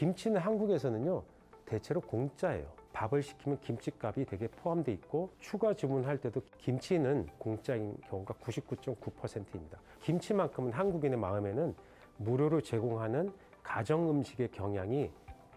김치는 한국에서는요 대체로 공짜예요. 밥을 시키면 김치값이 되게 포함되어 있고 추가 주문할 때도 김치는 공짜인 경우가 99.9%입니다. 김치만큼은 한국인의 마음에는 무료로 제공하는 가정 음식의 경향이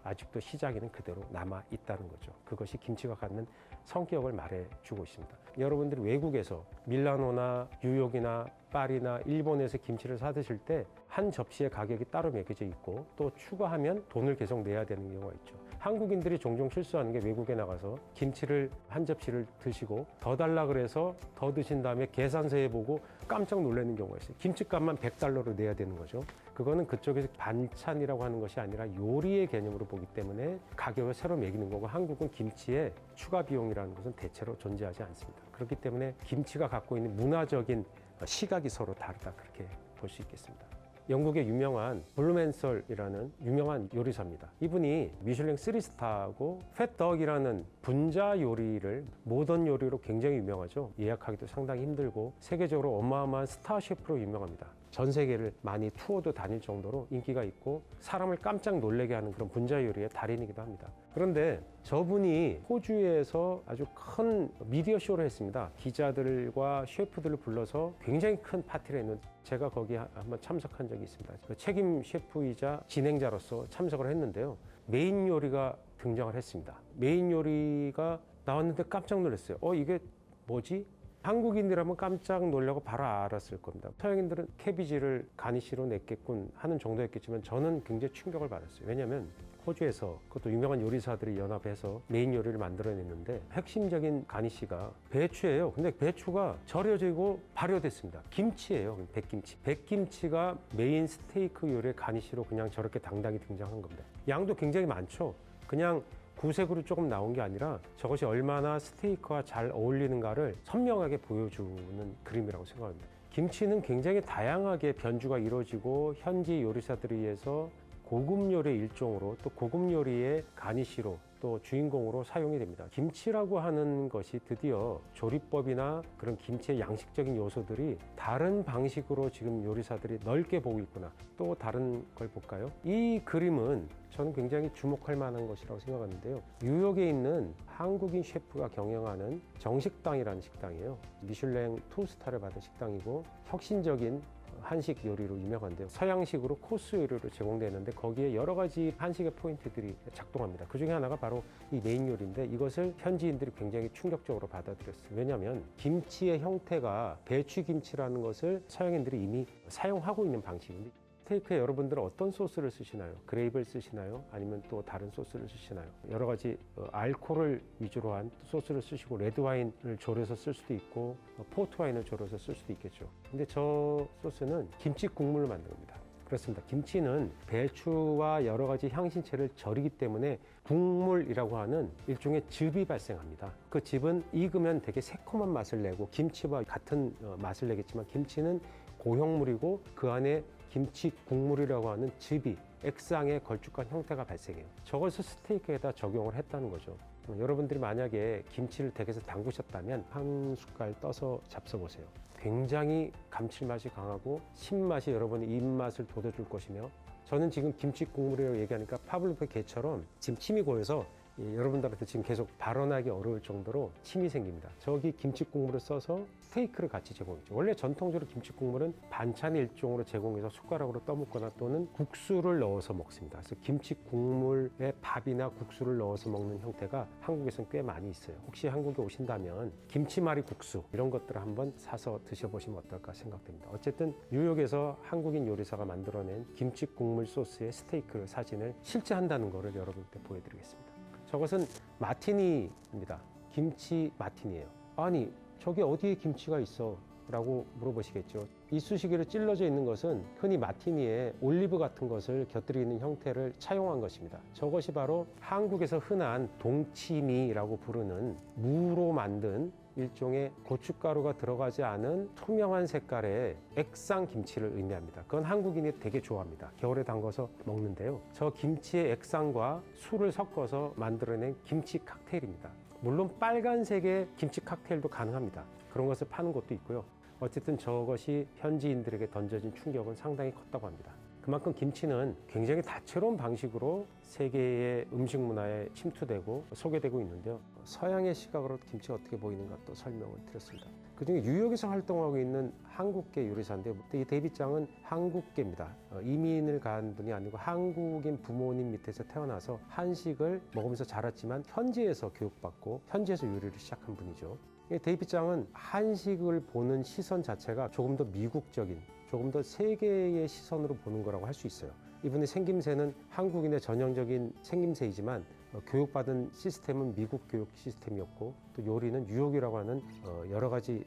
아직도 시장에는 그대로 남아 있다는 거죠. 그것이 김치가 갖는 성격을 말해주고 있습니다. 여러분들이 외국에서 밀라노나 뉴욕이나 파리나 일본에서 김치를 사 드실 때 한 접시의 가격이 따로 매겨져 있고 또 추가하면 돈을 계속 내야 되는 경우가 있죠. 한국인들이 종종 실수하는 게 외국에 나가서 김치를 한 접시를 드시고 더 달라 그래서 더 드신 다음에 계산서에 보고 깜짝 놀라는 경우가 있어요. 김치값만 $100로 내야 되는 거죠. 그거는 그쪽에서 반찬이라고 하는 것이 아니라 요리의 개념으로 보기 때문에 가격을 새로 매기는 거고, 한국은 김치에 추가 비용이라는 것은 대체로 존재하지 않습니다. 그렇기 때문에 김치가 갖고 있는 문화적인 시각이 서로 다르다, 그렇게 볼 수 있겠습니다. 영국의 유명한 블루맨설이라는 유명한 요리사입니다. 이분이 미슐랭 3스타하고 팻덕이라는 분자 요리를 모던 요리로 굉장히 유명하죠. 예약하기도 상당히 힘들고 세계적으로 어마어마한 스타 셰프로 유명합니다. 전 세계를 많이 투어도 다닐 정도로 인기가 있고 사람을 깜짝 놀라게 하는 그런 분자 요리의 달인이기도 합니다. 그런데 저분이 호주에서 아주 큰 미디어 쇼를 했습니다. 기자들과 셰프들을 불러서 굉장히 큰 파티를 했는데 제가 거기에 한번 참석한 적이 있습니다. 그 책임 셰프이자 진행자로서 참석을 했는데요. 메인 요리가 등장을 했습니다. 메인 요리가 나왔는데 깜짝 놀랐어요. 이게 뭐지? 한국인이라면 깜짝 놀라고 바로 알았을 겁니다. 서양인들은 캐비지를 가니쉬로 냈겠군 하는 정도였겠지만 저는 굉장히 충격을 받았어요. 왜냐하면 호주에서 그것도 유명한 요리사들이 연합해서 메인 요리를 만들어냈는데 핵심적인 가니쉬가 배추예요. 근데 배추가 절여지고 발효됐습니다. 김치예요. 백김치. 백김치가 메인 스테이크 요리의 가니쉬로 그냥 저렇게 당당히 등장한 겁니다. 양도 굉장히 많죠. 그냥 구색으로 조금 나온 게 아니라 저것이 얼마나 스테이크와 잘 어울리는가를 선명하게 보여주는 그림이라고 생각합니다. 김치는 굉장히 다양하게 변주가 이루어지고 현지 요리사들에 의해서 고급 요리의 일종으로 또 고급 요리의 가니쉬로 또 주인공으로 사용이 됩니다. 김치라고 하는 것이 드디어 조리법이나 그런 김치의 양식적인 요소들이 다른 방식으로 지금 요리사들이 넓게 보고 있구나. 또 다른 걸 볼까요? 이 그림은 저는 굉장히 주목할 만한 것이라고 생각하는데요. 뉴욕에 있는 한국인 셰프가 경영하는 정식당이라는 식당이에요. 미슐랭 2스타를 받은 식당이고 혁신적인 한식 요리로 유명한데요. 서양식으로 코스 요리로 제공되는데 거기에 여러 가지 한식의 포인트들이 작동합니다. 그 중에 하나가 바로 이 메인 요리인데 이것을 현지인들이 굉장히 충격적으로 받아들였어요. 왜냐하면 김치의 형태가 배추김치라는 것을 서양인들이 이미 사용하고 있는 방식인데, 스테이크에 여러분들은 어떤 소스를 쓰시나요? 그레이브를 쓰시나요? 아니면 또 다른 소스를 쓰시나요? 여러 가지 알코올을 위주로 한 소스를 쓰시고 레드와인을 졸여서 쓸 수도 있고 포트와인을 졸여서 쓸 수도 있겠죠. 근데 저 소스는 김치 국물을 만든 겁니다. 그렇습니다. 김치는 배추와 여러 가지 향신채를 절이기 때문에 국물이라고 하는 일종의 즙이 발생합니다. 그 즙은 익으면 되게 새콤한 맛을 내고 김치와 같은 맛을 내겠지만 김치는 고형물이고 그 안에 김치 국물이라고 하는 즙이 액상의 걸쭉한 형태가 발생해요. 저것을 스테이크에다 적용을 했다는 거죠. 여러분들이 만약에 김치를 댁에서 담그셨다면 한 숟갈 떠서 잡숴보세요. 굉장히 감칠맛이 강하고 신맛이 여러분의 입맛을 돋워줄 것이며, 저는 지금 김치 국물이라고 얘기하니까 파블로프의 개처럼 지금 침이 고여서 여러분들한테 지금 계속 발언하기 어려울 정도로 침이 생깁니다. 저기 김치 국물을 써서 스테이크를 같이 제공했죠. 원래 전통적으로 김치 국물은 반찬의 일종으로 제공해서 숟가락으로 떠먹거나 또는 국수를 넣어서 먹습니다. 그래서 김치 국물에 밥이나 국수를 넣어서 먹는 형태가 한국에서는 꽤 많이 있어요. 혹시 한국에 오신다면 김치말이 국수 이런 것들을 한번 사서 드셔보시면 어떨까 생각됩니다. 어쨌든 뉴욕에서 한국인 요리사가 만들어낸 김치 국물 소스의 스테이크 사진을 실제 한다는 것을 여러분께 보여드리겠습니다. 저것은 마티니입니다. 김치 마티니예요. 아니, 저게 어디에 김치가 있어? 라고 물어보시겠죠. 이쑤시개로 찔러져 있는 것은 흔히 마티니에 올리브 같은 것을 곁들이는 형태를 차용한 것입니다. 저것이 바로 한국에서 흔한 동치미라고 부르는 무로 만든 일종의 고춧가루가 들어가지 않은 투명한 색깔의 액상 김치를 의미합니다. 그건 한국인이 되게 좋아합니다. 겨울에 담궈서 먹는데요. 저 김치의 액상과 술을 섞어서 만들어낸 김치 칵테일입니다. 물론 빨간색의 김치 칵테일도 가능합니다. 그런 것을 파는 곳도 있고요. 어쨌든 저것이 현지인들에게 던져진 충격은 상당히 컸다고 합니다. 그만큼 김치는 굉장히 다채로운 방식으로 세계의 음식 문화에 침투되고 소개되고 있는데요. 서양의 시각으로 김치가 어떻게 보이는가 또 설명을 드렸습니다. 그중에 뉴욕에서 활동하고 있는 한국계 요리사인데 이 데이빗장은 한국계입니다. 이민을 간 분이 아니고 한국인 부모님 밑에서 태어나서 한식을 먹으면서 자랐지만 현지에서 교육받고 현지에서 요리를 시작한 분이죠. 데이빗장은 한식을 보는 시선 자체가 조금 더 미국적인, 조금 더 세계의 시선으로 보는 거라고 할 수 있어요. 이분의 생김새는 한국인의 전형적인 생김새이지만 교육받은 시스템은 미국 교육 시스템이었고 또 요리는 뉴욕이라고 하는 여러 가지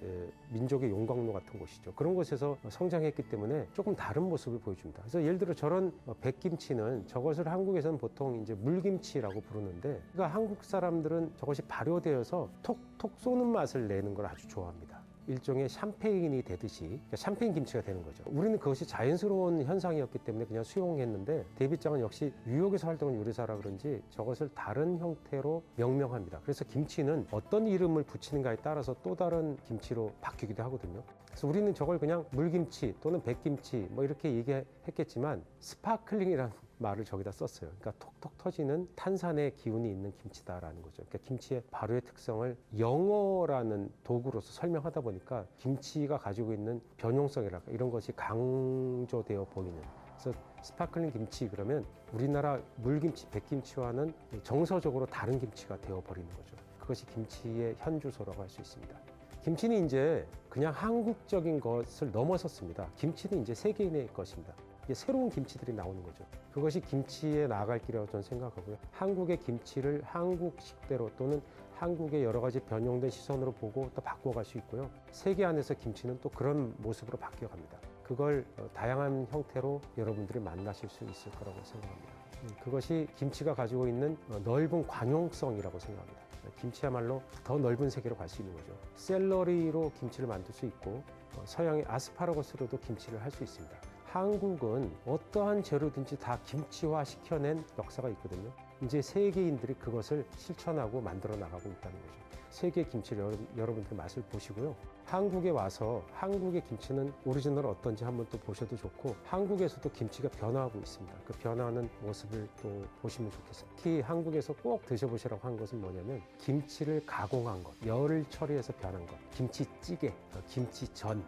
민족의 용광로 같은 곳이죠. 그런 곳에서 성장했기 때문에 조금 다른 모습을 보여줍니다. 그래서 예를 들어 저런 백김치는 저것을 한국에서는 보통 이제 물김치라고 부르는데 그러니까 한국 사람들은 저것이 발효되어서 톡톡 쏘는 맛을 내는 걸 아주 좋아합니다. 일종의 샴페인이 되듯이 그러니까 샴페인 김치가 되는 거죠. 우리는 그것이 자연스러운 현상이었기 때문에 그냥 수용했는데 데이빗장은 역시 뉴욕에서 활동한 요리사라 그런지 저것을 다른 형태로 명명합니다. 그래서 김치는 어떤 이름을 붙이는가에 따라서 또 다른 김치로 바뀌기도 하거든요. 그래서 우리는 저걸 그냥 물김치 또는 백김치 뭐 이렇게 얘기했겠지만 스파클링이라는 말을 저기다 썼어요. 그러니까 톡톡 터지는 탄산의 기운이 있는 김치다라는 거죠. 그러니까 김치의 발효의 특성을 영어라는 도구로서 설명하다 보니까 김치가 가지고 있는 변용성이랄까 이런 것이 강조되어 보이는. 그래서 스파클링 김치 그러면 우리나라 물김치, 백김치와는 정서적으로 다른 김치가 되어버리는 거죠. 그것이 김치의 현주소라고 할 수 있습니다. 김치는 이제 그냥 한국적인 것을 넘어섰습니다. 김치는 이제 세계인의 것입니다. 이게 새로운 김치들이 나오는 거죠. 그것이 김치에 나아갈 길이라고 저는 생각하고요. 한국의 김치를 한국식대로 또는 한국의 여러 가지 변형된 시선으로 보고 또 바꿔갈 수 있고요. 세계 안에서 김치는 또 그런 모습으로 바뀌어갑니다. 그걸 다양한 형태로 여러분들이 만나실 수 있을 거라고 생각합니다. 그것이 김치가 가지고 있는 넓은 관용성이라고 생각합니다. 김치야말로 더 넓은 세계로 갈 수 있는 거죠. 샐러리로 김치를 만들 수 있고 서양의 아스파라거스로도 김치를 할 수 있습니다. 한국은 어떠한 재료든지 다 김치화 시켜낸 역사가 있거든요. 이제 세계인들이 그것을 실천하고 만들어 나가고 있다는 거죠. 세계 김치를 여러분들이 맛을 보시고요. 한국에 와서 한국의 김치는 오리지널 어떤지 한번 또 보셔도 좋고 한국에서도 김치가 변화하고 있습니다. 그 변화하는 모습을 또 보시면 좋겠습니다. 특히 한국에서 꼭 드셔보시라고 한 것은 뭐냐면 김치를 가공한 것, 열을 처리해서 변한 것, 김치찌개, 김치전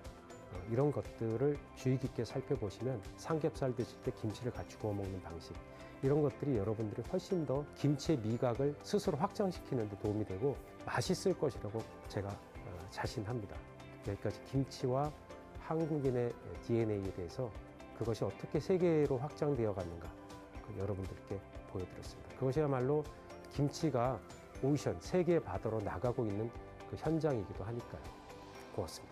이런 것들을 주의 깊게 살펴보시면 삼겹살 드실 때 김치를 같이 구워 먹는 방식 이런 것들이 여러분들이 훨씬 더 김치의 미각을 스스로 확장시키는 데 도움이 되고 맛있을 것이라고 제가 자신합니다. 여기까지 김치와 한국인의 DNA에 대해서 그것이 어떻게 세계로 확장되어 갔는가 여러분들께 보여드렸습니다. 그것이야말로 김치가 오션, 세계 바다로 나가고 있는 그 현장이기도 하니까요. 고맙습니다.